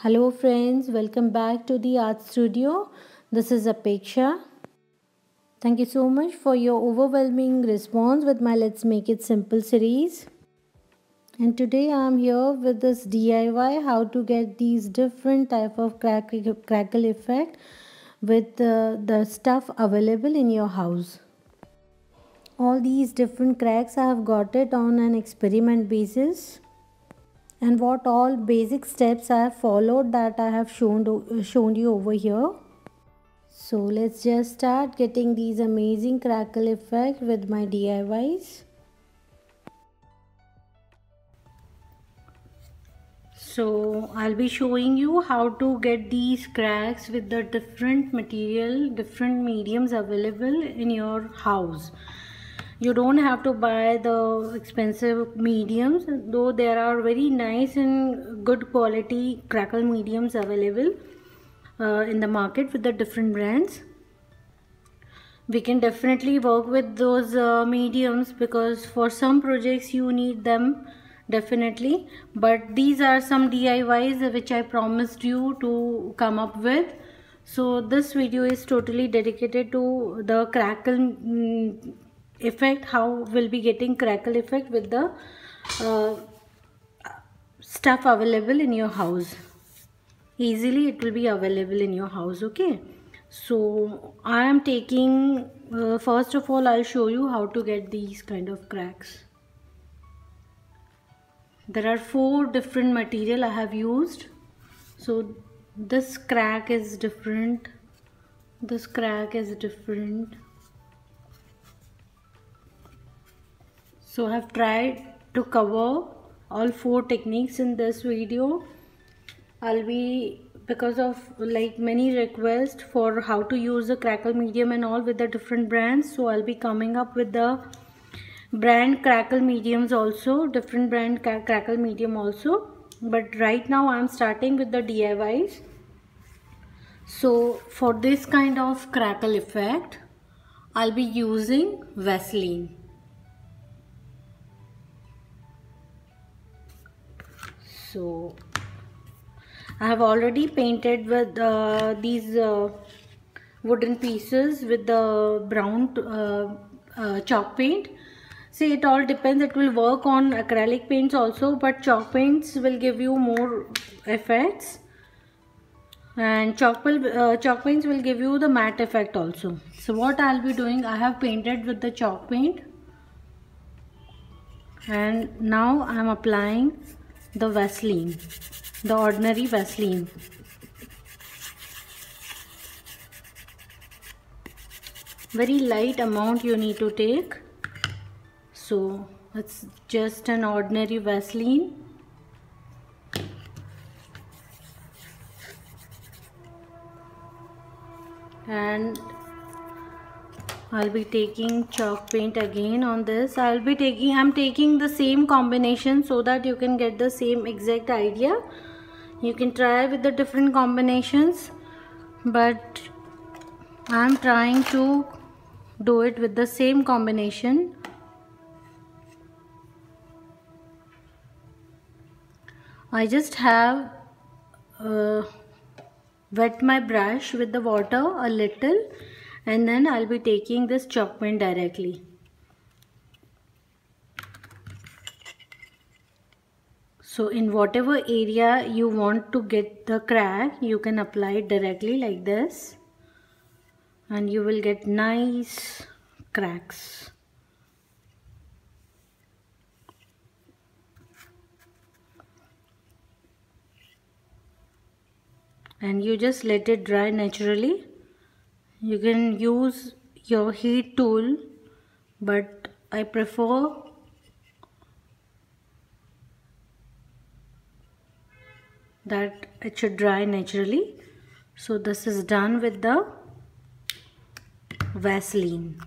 Hello friends, welcome back to the art studio. This is Apeksha. Thank you so much for your overwhelming response with my Let's Make It Simple series. And today I am here with this DIY how to get these different type of crackle effect with the stuff available in your house. All these different cracks I have got it on an experiment basis. And what all basic steps I have followed that I have shown you over here. So let's just start getting these amazing crackle effect with my DIYs. So I'll be showing you how to get these cracks with the different material, different mediums available in your house. You don't have to buy the expensive mediums, though there are very nice and good quality crackle mediums available in the market with the different brands. We can definitely work with those mediums because for some projects you need them definitely, but these are some DIYs which I promised you to come up with. So this video is totally dedicated to the crackle effect, how we'll be getting crackle effect with the stuff available in your house. Easily it will be available in your house. Okay, so I am taking first of all I'll show you how to get these kind of cracks. There are 4 different material I have used. So this crack is different, this crack is different. So I have tried to cover all 4 techniques in this video. I'll be, because of like many requests for how to use the crackle medium and all with the different brands, so I'll be coming up with the brand crackle mediums also, different brand crackle medium also. But right now I'm starting with the DIYs. So for this kind of crackle effect I'll be using Vaseline. So I have already painted with these wooden pieces with the brown chalk paint. See, it all depends. It will work on acrylic paints also, but chalk paints will give you more effects, and chalk paints will give you the matte effect also. So what I'll be doing, I have painted with the chalk paint, and now I am applying the Vaseline, the ordinary Vaseline. Very light amount you need to take. So it's just an ordinary Vaseline. And I'll be taking chalk paint again on this. I'm taking the same combination so that you can get the same exact idea. You can try with the different combinations, but I'm trying to do it with the same combination. I just have wet my brush with the water a little, and then I'll be taking this chalk paint directly. So in whatever area you want to get the crack, you can apply it directly like this, and you will get nice cracks. And you just let it dry naturally. You can use your heat tool, but I prefer that it should dry naturally. So this is done with the Vaseline.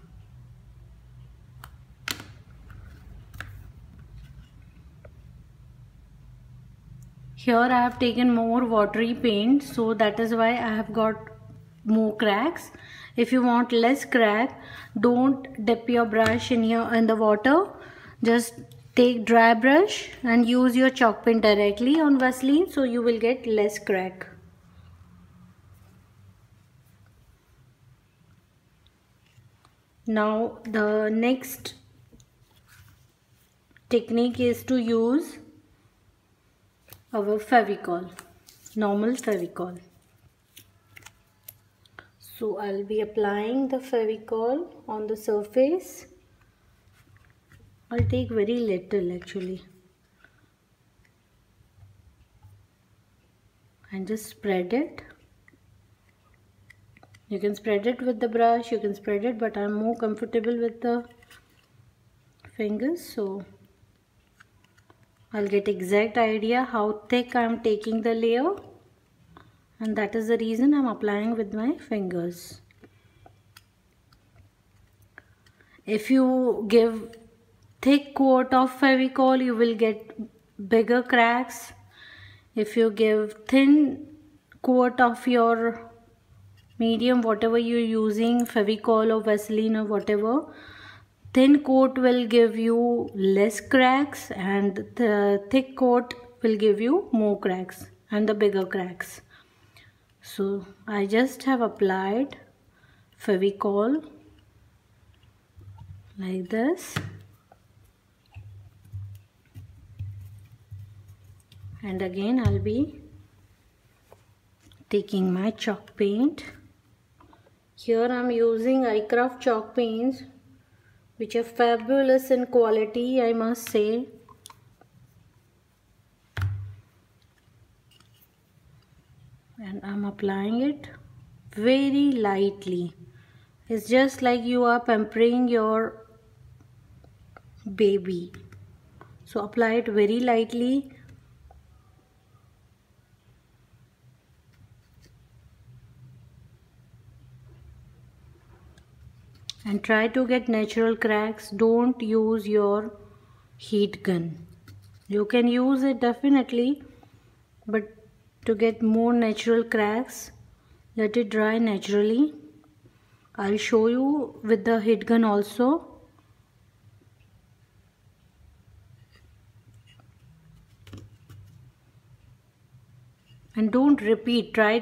Here I have taken more watery paint, so that is why I have got more cracks. If you want less crack, don't dip your brush in the water. Just Take dry brush and use your chalk pen directly on Vaseline so you will get less crack. Now the next technique is to use our Fevicol, normal Fevicol. So I'll be applying the Fevicol on the surface. I'll take very little actually and just spread it. You can spread it with the brush, you can spread it, but I'm more comfortable with the fingers, so I'll get exact idea how thick I'm taking the layer, and that is the reason I'm applying with my fingers. If you give thick coat of Fevicol, you will get bigger cracks. If you give thin coat of your medium, whatever you're using, Fevicol or Vaseline or whatever, thin coat will give you less cracks and the thick coat will give you more cracks and the bigger cracks. So I just have applied Fevicol like this, and again I'll be taking my chalk paint. Here I'm using iCraft chalk paints, which are fabulous in quality, I must say. And I'm applying it very lightly. It's just like you are pampering your baby. So apply it very lightly. And try to get natural cracks. Don't use your heat gun. You can use it definitely, but to get more natural cracks, let it dry naturally. I'll show you with the heat gun also. And don't repeat. Try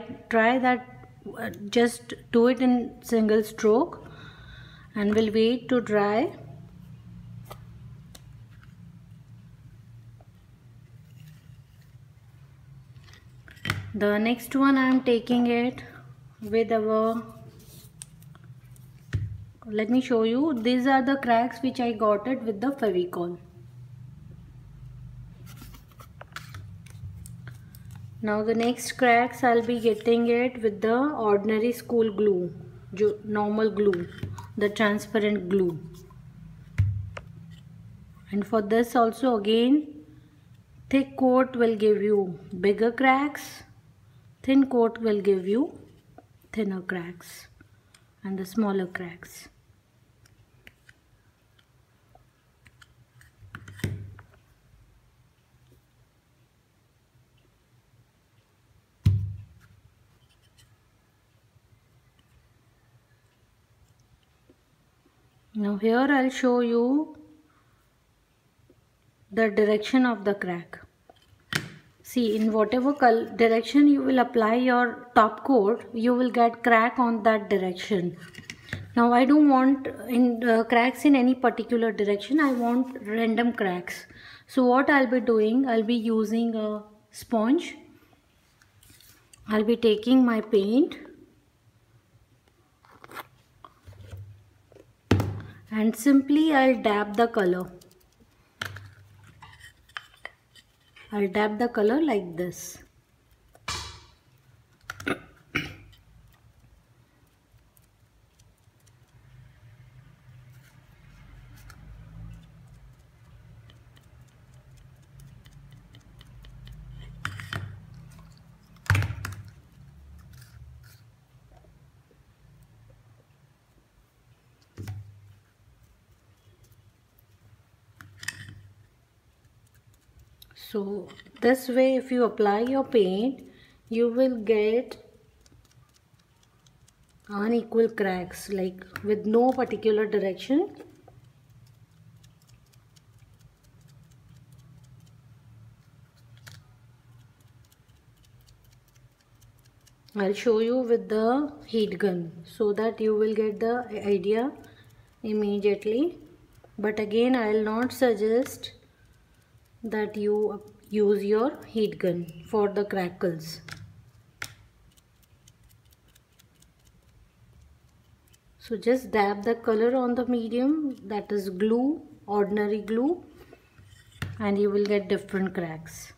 that. Just do it in single stroke, and we'll wait to dry. The next one I am taking it with our, let me show you. These are the cracks which I got it with the Fevicol. Now the next cracks I'll be getting it with the ordinary school glue, normal glue, the transparent glue. And for this also again, thick coat will give you bigger cracks, thin coat will give you thinner cracks and the smaller cracks. Now here I'll show you the direction of the crack. See, in whatever direction you will apply your top coat, you will get crack on that direction. Now I don't want cracks in any particular direction. I want random cracks. So what I'll be doing, I'll be using a sponge. I'll be taking my paint and simply I'll dab the color. I'll dab the color like this. So this way, if you apply your paint, you will get unequal cracks, like with no particular direction. I'll show you with the heat gun so that you will get the idea immediately. But again, I'll not suggest that you use your heat gun for the crackles. So just dab the color on the medium, that is glue, ordinary glue, and you will get different cracks.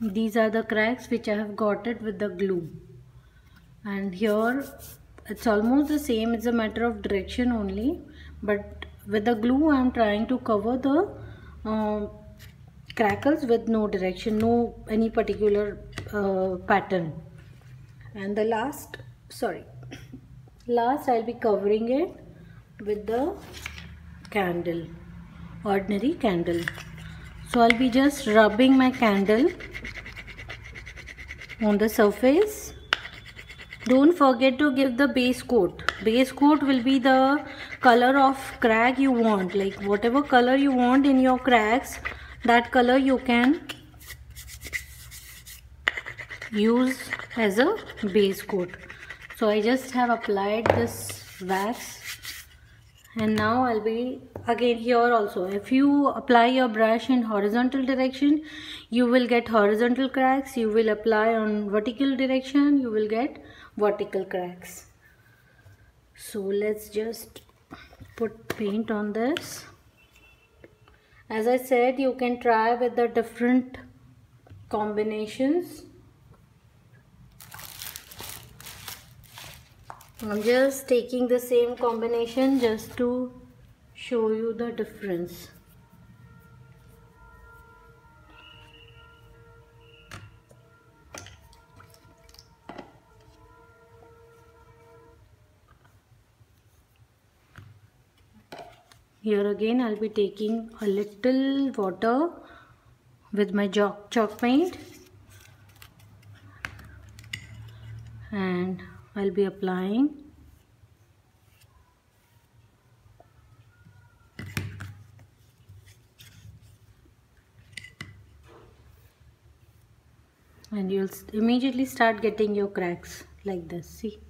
These are the cracks which I have got it with the glue, and here it's almost the same. It's a matter of direction only, but with the glue I am trying to cover the crackles with no direction, no any particular pattern. And the last I'll be covering it with the candle, ordinary candle. So I'll be just rubbing my candle on the surface. Don't forget to give the base coat. Base coat will be the color of crack you want, like whatever color you want in your cracks, that color you can use as a base coat. So I just have applied this wax, and now I'll be again here also. If you apply your brush in horizontal direction, you will get horizontal cracks. You will apply on vertical direction, you will get vertical cracks. So let's just put paint on this. As I said, you can try with the different combinations. I'm just taking the same combination just to show you the difference. Here again I'll be taking a little water with my chalk paint, and I'll be applying. And you'll immediately start getting your cracks like this. See?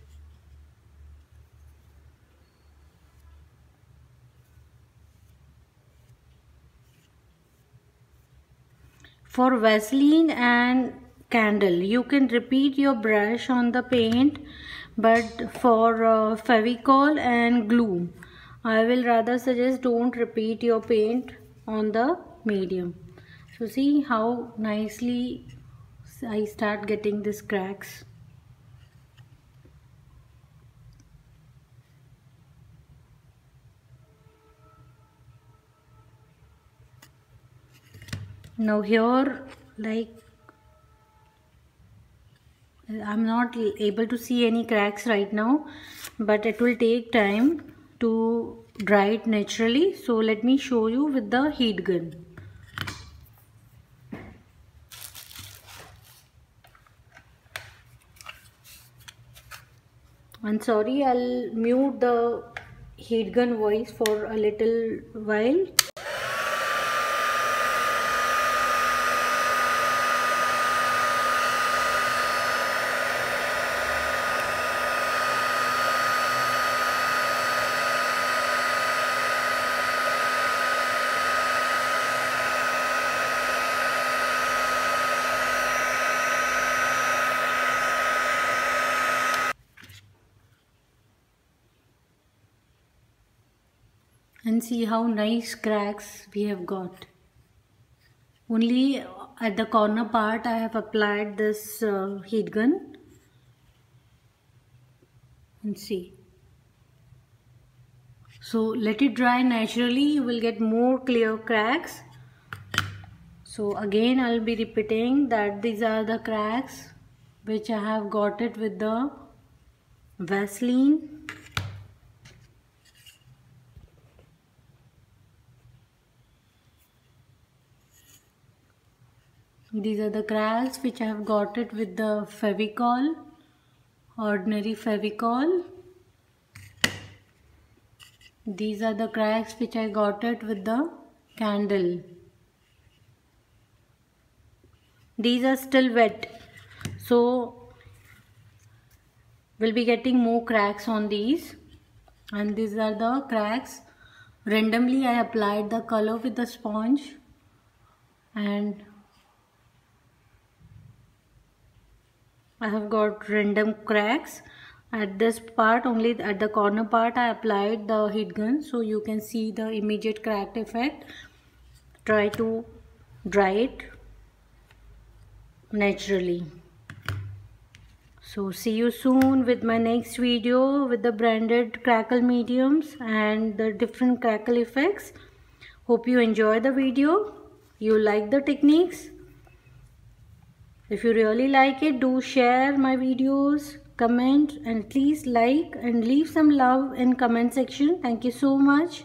For Vaseline and candle, you can repeat your brush on the paint, but for Fevicol and glue, I will rather suggest don't repeat your paint on the medium. So see how nicely I start getting these cracks. Now here, like, I'm not able to see any cracks right now, but it will take time to dry it naturally. So let me show you with the heat gun. I'm sorry, I'll mute the heat gun voice for a little while. And see how nice cracks we have got. Only at the corner part I have applied this heat gun. And see. So let it dry naturally, you will get more clear cracks. So again I'll be repeating that these are the cracks which I have got it with the Vaseline. These are the cracks which I have got it with the Fevicol, ordinary Fevicol. These are the cracks which I got it with the candle. these are still wet, so we'll be getting more cracks on these. And these are the cracks. Randomly I applied the color with the sponge, and I have got random cracks. At this part, only at the corner part, I applied the heat gun, so you can see the immediate cracked effect. Try to dry it naturally. So see you soon with my next video with the branded crackle mediums and the different crackle effects. Hope you enjoy the video. You like the techniques. If you really like it, do share my videos, comment, and please like and leave some love in comment section. Thank you so much.